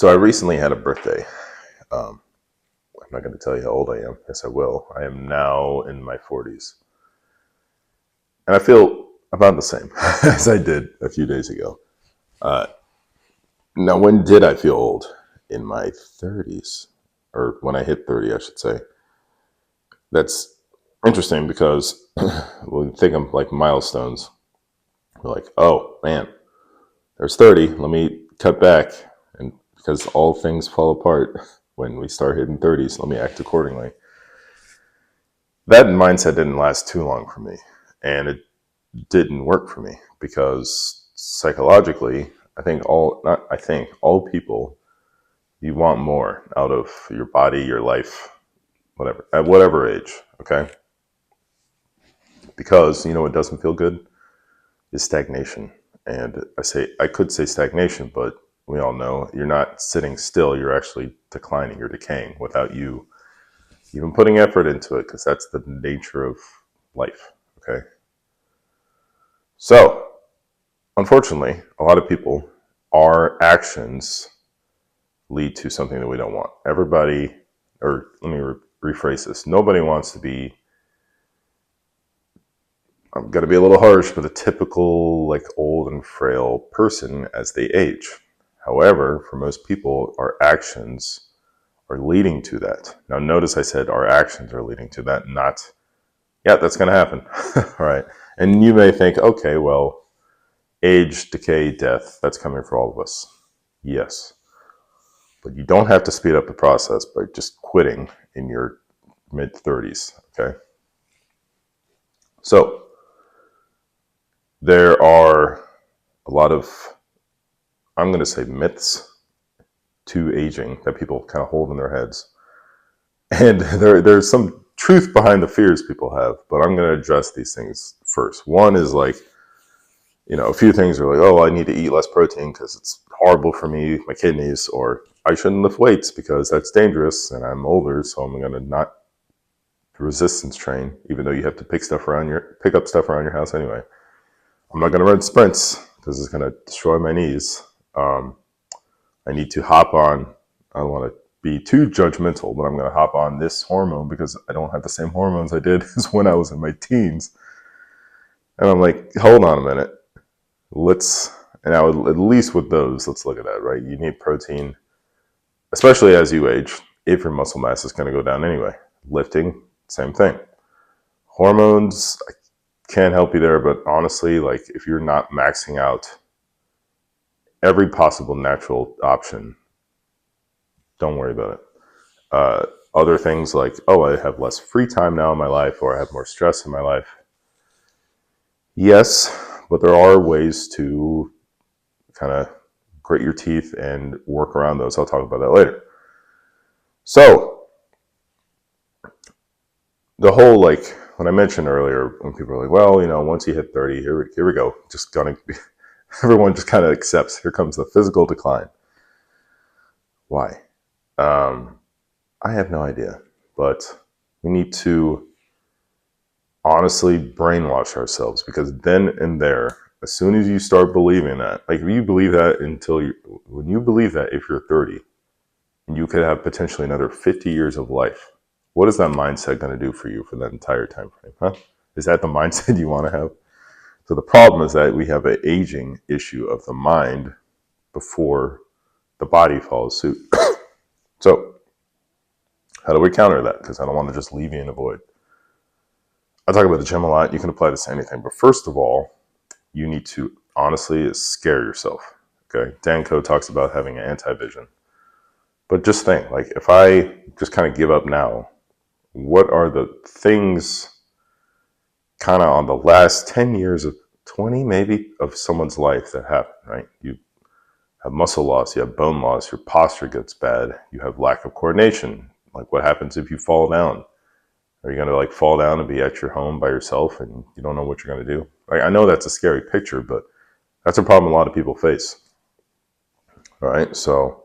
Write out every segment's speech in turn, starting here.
So I recently had a birthday. Um, I'm not going to tell you how old I am. Yes, I will. I am now in my 40s. And I feel about the same as I did a few days ago. Uh, Now, when did I feel old? In my 30s. Or when I hit 30, I should say. That's interesting because when you think of like milestones, we're like, oh man, there's 30. Let me cut back. And because all things fall apart when we start hitting 30s, let me act accordingly. That mindset didn't last too long for me, and it didn't work for me because psychologically, I think all people, you want more out of your body, your life, whatever, at whatever age. Okay, because you know what doesn't feel good is stagnation. And I could say stagnation, but we all know you're not sitting still. You're actually declining. You're decaying without you even putting effort into it, because that's the nature of life. Okay. So, unfortunately, a lot of people, our actions lead to something that we don't want. Everybody, or let me rephrase this, nobody wants to be, I'm going to be a little harsh, but a typical, like, old and frail person as they age. However, for most people, our actions are leading to that. Now, notice I said our actions are leading to that, not, yeah, that's going to happen. All right. And you may think, okay, well, age, decay, death, that's coming for all of us. Yes. But you don't have to speed up the process by just quitting in your mid 30s. Okay. So there are a lot of, I'm going to say, myths to aging that people kind of hold in their heads. And there's some truth behind the fears people have, but I'm going to address these things first. One is like, a few things are like, oh, I need to eat less protein because it's horrible for me, my kidneys, or I shouldn't lift weights because that's dangerous and I'm older, so I'm going to not resistance train, even though you have to pick up stuff around your house anyway. I'm not going to run sprints because it's going to destroy my knees. I need to hop on. I don't want to be too judgmental, but I'm going to hop on this hormone because I don't have the same hormones I did as when I was in my teens. And I'm like, hold on a minute. And I would, at least with those, let's look at that, right? You need protein, especially as you age, if your muscle mass is going to go down anyway. Lifting, same thing. Hormones, I can't help you there, but honestly, like if you're not maxing out every possible natural option, don't worry about it. Other things like, oh, I have less free time now in my life, or I have more stress in my life. Yes, but there are ways to kind of grit your teeth and work around those. I'll talk about that later. So the whole, like, when I mentioned earlier, when people are like, well, once you hit 30, here we go. Everyone just kind of accepts, here comes the physical decline. Why? I have no idea, but we need to honestly brainwash ourselves, because then and there, as soon as you start believing that, like if you believe that when you believe that if you're 30, and you could have potentially another 50 years of life, what is that mindset going to do for you for that entire time frame? Huh? Is that the mindset you want to have? So the problem is that we have an aging issue of the mind before the body follows suit. So how do we counter that? Because I don't want to just leave you in a void. I talk about the gym a lot. You can apply this to anything. But first of all, you need to honestly scare yourself. Okay. Dan Coe talks about having an anti-vision. But just think, like, if I just kind of give up now, what are the things kind of on the last 10 years of 20 maybe of someone's life that happen, right? You have muscle loss, you have bone loss, your posture gets bad, you have lack of coordination. Like, what happens if you fall down? Are you going to like fall down and be at your home by yourself and you don't know what you're going to do? Like, I know that's a scary picture, but that's a problem a lot of people face. All right. So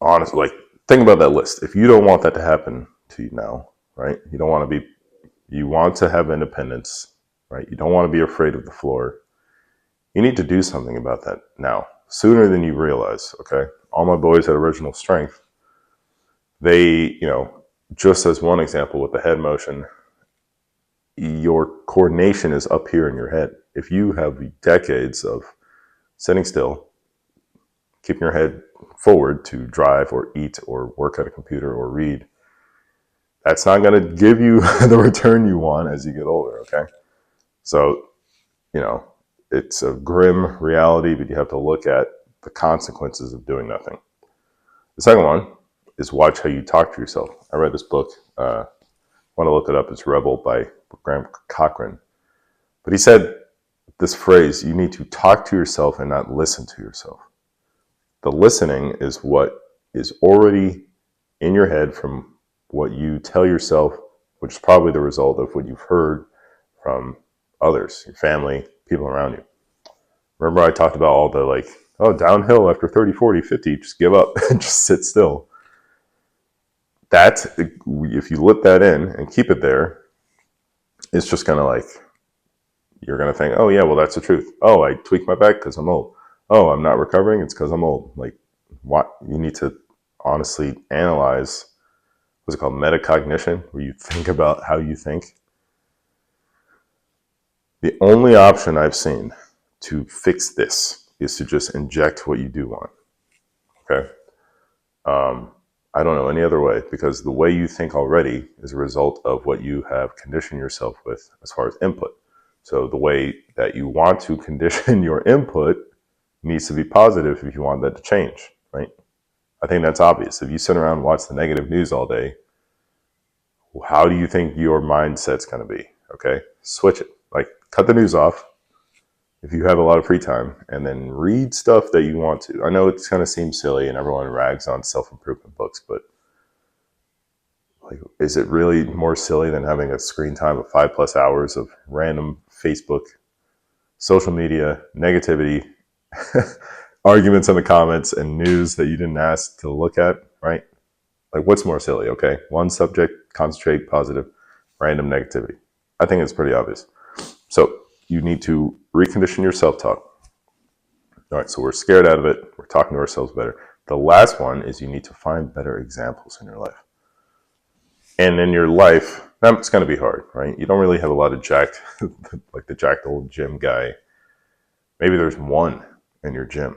honestly, like, think about that list. If you don't want that to happen to you now, right? You want to have independence, right? You don't want to be afraid of the floor. You need to do something about that now, sooner than you realize. Okay. all my boys at Original Strength, they, just as one example with the head motion, your coordination is up here in your head. If you have decades of sitting still, keeping your head forward to drive or eat or work at a computer or read, that's not going to give you the return you want as you get older, okay? So, it's a grim reality, but you have to look at the consequences of doing nothing. The second one is watch how you talk to yourself. I read this book, want to look it up, it's Rebel by Graham Cochran. But he said this phrase, you need to talk to yourself and not listen to yourself. The listening is what is already in your head from what you tell yourself, which is probably the result of what you've heard from others, your family, people around you. Remember I talked about all the downhill after 30, 40, 50, just give up and just sit still. That, if you let that in and keep it there, it's just going to you're going to think, oh yeah, well that's the truth. Oh, I tweaked my back because I'm old. Oh, I'm not recovering, it's because I'm old. What you need to honestly analyze, what's it called, metacognition, where you think about how you think. The only option I've seen to fix this is to just inject what you do want. Okay? I don't know any other way, because the way you think already is a result of what you have conditioned yourself with as far as input. So the way that you want to condition your input needs to be positive if you want that to change, right? I think that's obvious. If you sit around and watch the negative news all day, how do you think your mindset's going to be? Okay, switch it. Cut the news off if you have a lot of free time, and then read stuff that you want to. I know it kind of seems silly and everyone rags on self-improvement books, but is it really more silly than having a screen time of 5+ hours of random Facebook, social media, negativity, arguments in the comments, and news that you didn't ask to look at, right? What's more silly, okay? One subject, concentrate, positive, random negativity. I think it's pretty obvious. So you need to recondition your self-talk. All right, so we're scared out of it. We're talking to ourselves better. The last one is you need to find better examples in your life. And in your life, that's going to be hard, right? You don't really have a lot of jacked, the jacked old gym guy. Maybe there's one in your gym.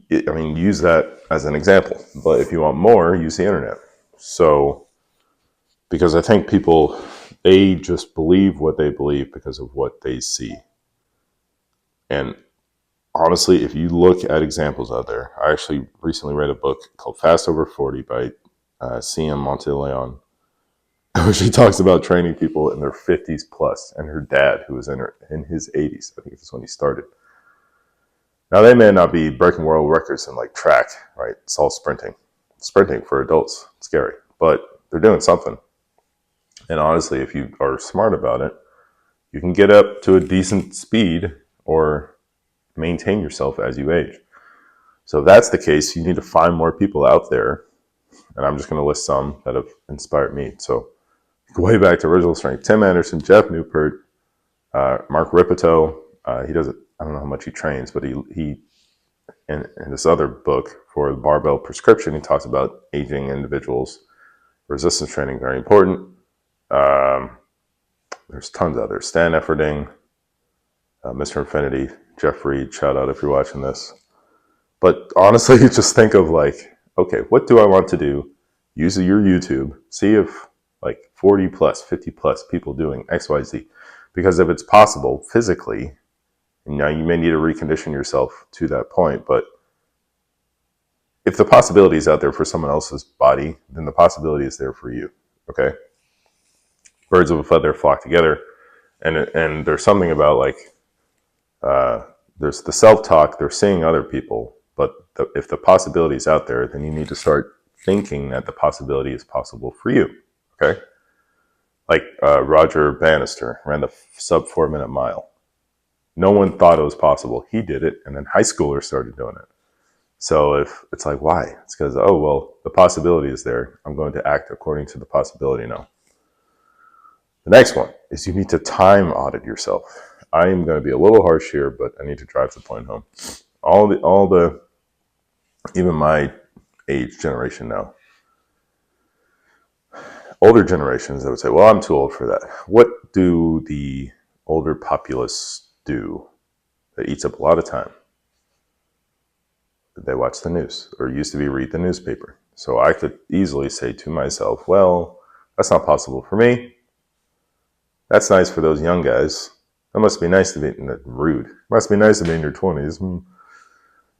Use that as an example. But if you want more, use the internet. So, because I think people, they just believe what they believe because of what they see. And honestly, if you look at examples out there, I actually recently read a book called Fast Over 40 by C.M. Monteleone, which he talks about training people in their 50s plus, and her dad, who was in his 80s. I think that's when he started. Now, they may not be breaking world records in track, right? It's all sprinting. Sprinting for adults, it's scary, but they're doing something. And honestly, if you are smart about it, you can get up to a decent speed or maintain yourself as you age. So if that's the case, you need to find more people out there. And I'm just going to list some that have inspired me. So way back to Original Strength, Tim Anderson, Jeff Newport, Mark Ripito. He doesn't, I don't know how much he trains, but he in this other book for the Barbell Prescription, he talks about aging individuals. Resistance training, very important. There's tons out there. Stan Efferding, Mr. Infinity, Jeff Reed, shout out if you're watching this. But honestly, just think of okay, what do I want to do? Use your YouTube, see if 40 plus, 50 plus people doing X, Y, Z. Because if it's possible physically, you may need to recondition yourself to that point, but if the possibility is out there for someone else's body, then the possibility is there for you, okay? Birds of a feather flock together. And there's something about there's the self-talk, they're seeing other people, but if the possibility is out there, then you need to start thinking that the possibility is possible for you, okay? Roger Bannister ran the sub 4-minute mile. No one thought it was possible. He did it, and then high schoolers started doing it. So if it's why? It's because, the possibility is there. I'm going to act according to the possibility now. The next one is you need to time audit yourself. I am going to be a little harsh here, but I need to drive the point home. All the even my age generation now, older generations, they would say, well, I'm too old for that. What do the older populace do that eats up a lot of time? They watch the news, or used to be read the newspaper. So I could easily say to myself, well, that's not possible for me. That's nice for those young guys. That must be nice to be rude. Must be nice to be in your 20s. And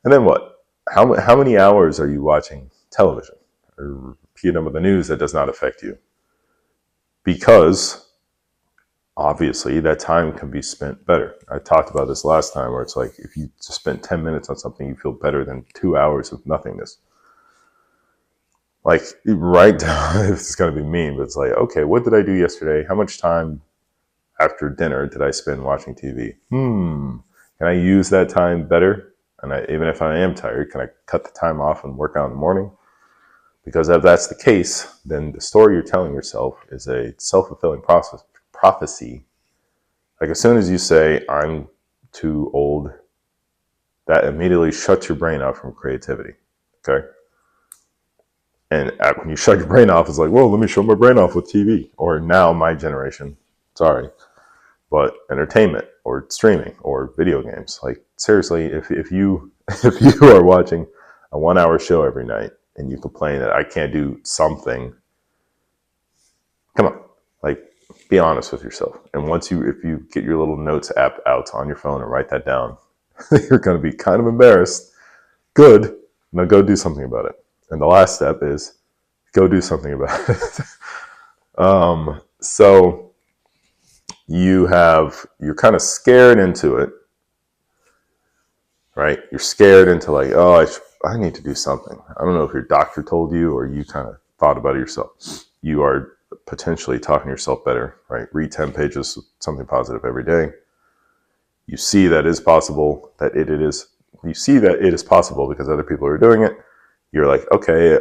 then what? How many hours are you watching television or repeat of the news that does not affect you? Because obviously that time can be spent better. I talked about this last time where it's like if you just spend 10 minutes on something, you feel better than 2 hours of nothingness. Like, write down, it's going to be mean, but it's like, okay, what did I do yesterday? How much time after dinner did I spend watching TV? Can I use that time better? And even if I am tired, can I cut the time off and work out in the morning? Because if that's the case, then the story you're telling yourself is a self-fulfilling prophecy. Like, as soon as you say, I'm too old, that immediately shuts your brain off from creativity. Okay? And when you shut your brain off, it's like, well, let me shut my brain off with TV. Or now my generation, sorry, but entertainment or streaming or video games. Like, seriously, if you are watching a 1 hour show every night and you complain that I can't do something, come on, like, be honest with yourself. And if you get your little notes app out on your phone and write that down, you're going to be kind of embarrassed. Good. Now go do something about it. And the last step is go do something about it. So you're kind of scared into it, right? You're scared into like, oh, I need to do something. I don't know if your doctor told you or you kind of thought about it yourself. You are potentially talking yourself better, right? Read 10 pages of something positive every day. You see that is possible, you see that it is possible because other people are doing it. You're like, okay,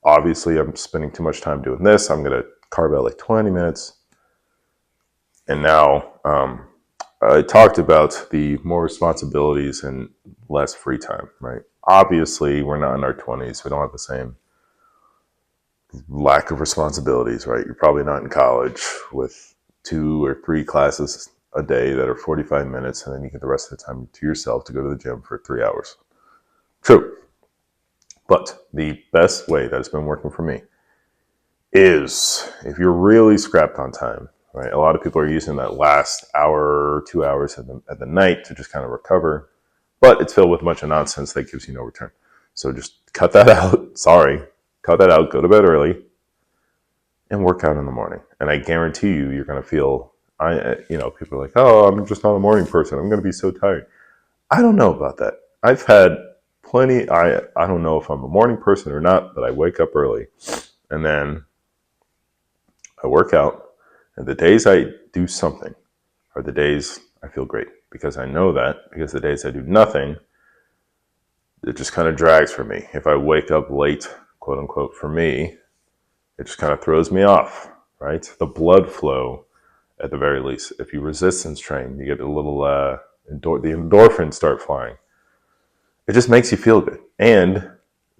obviously I'm spending too much time doing this. I'm going to carve out like 20 minutes. And now I talked about the more responsibilities and less free time, right? Obviously, we're not in our 20s. We don't have the same lack of responsibilities, right? You're probably not in college with 2 or 3 classes a day that are 45 minutes, and then you get the rest of the time to yourself to go to the gym for 3 hours. True. But the best way that has been working for me is if you're really scrapped on time, right? A lot of people are using that last hour, 2 hours at the night to just kind of recover, but it's filled with a bunch of nonsense that gives you no return. So just cut that out. Sorry. Cut that out. Go to bed early and work out in the morning. And I guarantee you're going to feel, people are like, oh, I'm just not a morning person. I'm going to be so tired. I don't know about that. I've had plenty. I don't know if I'm a morning person or not, but I wake up early and then I work out. And the days I do something are the days I feel great because I know that, because the days I do nothing, it just kind of drags for me. If I wake up late, quote unquote, for me, it just kind of throws me off, right? The blood flow, at the very least. If you resistance train, you get a little, the endorphins start flying. It just makes you feel good. And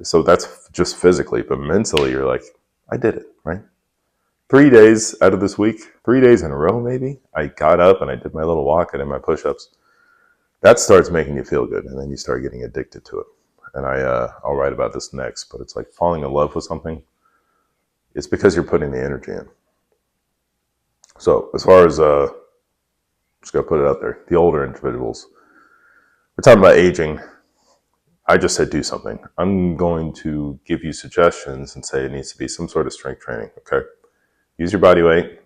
so that's just physically, but mentally you're like, I did it, right? 3 days out of this week, 3 days in a row maybe, I got up and I did my little walk, I did my push-ups. That starts making you feel good, and then you start getting addicted to it. And I'll write about this next, but it's like falling in love with something. It's because you're putting the energy in. So as far as, just gotta put it out there, the older individuals, we're talking about aging. I just said do something. I'm going to give you suggestions and say it needs to be some sort of strength training, okay? Use your body weight,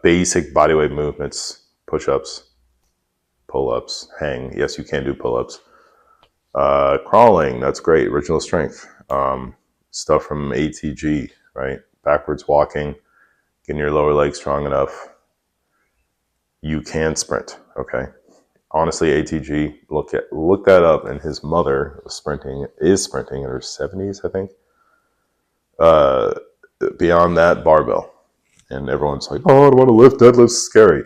basic body weight movements, push-ups, pull-ups, hang. Yes, you can do pull-ups. Crawling, that's great. Original strength. Stuff from ATG, right? Backwards walking, getting your lower leg strong enough. You can sprint, okay? Honestly, ATG, look that up. And his mother is sprinting in her 70s, I think. Beyond that, barbell. And everyone's like, oh, I don't want to lift. Deadlift's scary.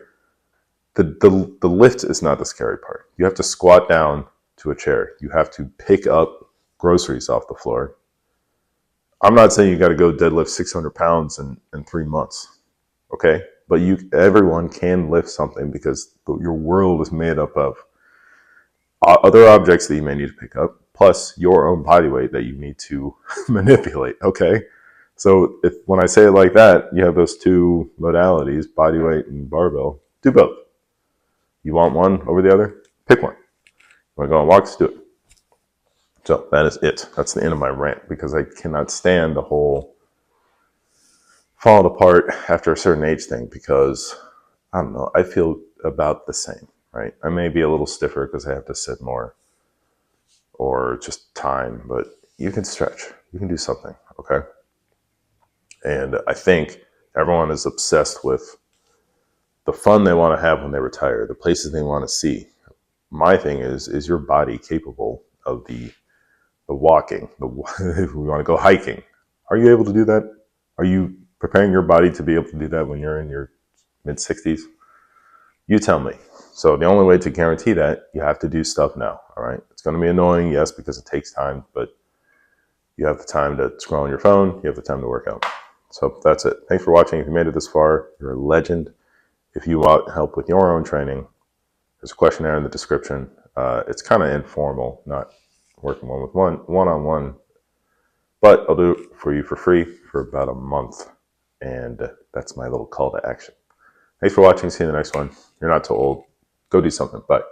The lift is not the scary part. You have to squat down to a chair. You have to pick up groceries off the floor. I'm not saying you got to go deadlift 600 pounds in 3 months. Okay. But everyone can lift something because your world is made up of other objects that you may need to pick up, plus your own body weight that you need to manipulate. Okay. So when I say it like that, you have those two modalities, body weight and barbell. Do both. You want one over the other? Pick one. You want to go on walks? Do it. So that is it. That's the end of my rant because I cannot stand the whole falling apart after a certain age thing because I don't know. I feel about the same, right? I may be a little stiffer because I have to sit more or just time, but you can stretch. You can do something, okay? And I think everyone is obsessed with the fun they want to have when they retire, the places they want to see. My thing is your body capable of the walking? If we want to go hiking, are you able to do that? Are you preparing your body to be able to do that when you're in your mid 60s? You tell me. So the only way to guarantee that, you have to do stuff now. All right. It's going to be annoying, yes, because it takes time, but you have the time to scroll on your phone. You have the time to work out. So that's it. Thanks for watching. If you made it this far, you're a legend. If you want help with your own training, there's a questionnaire in the description. It's kind of informal, not working one-on-one, but I'll do it for you for free for about a month. And that's my little call to action. Thanks for watching. See you in the next one. You're not too old. Go do something. Bye.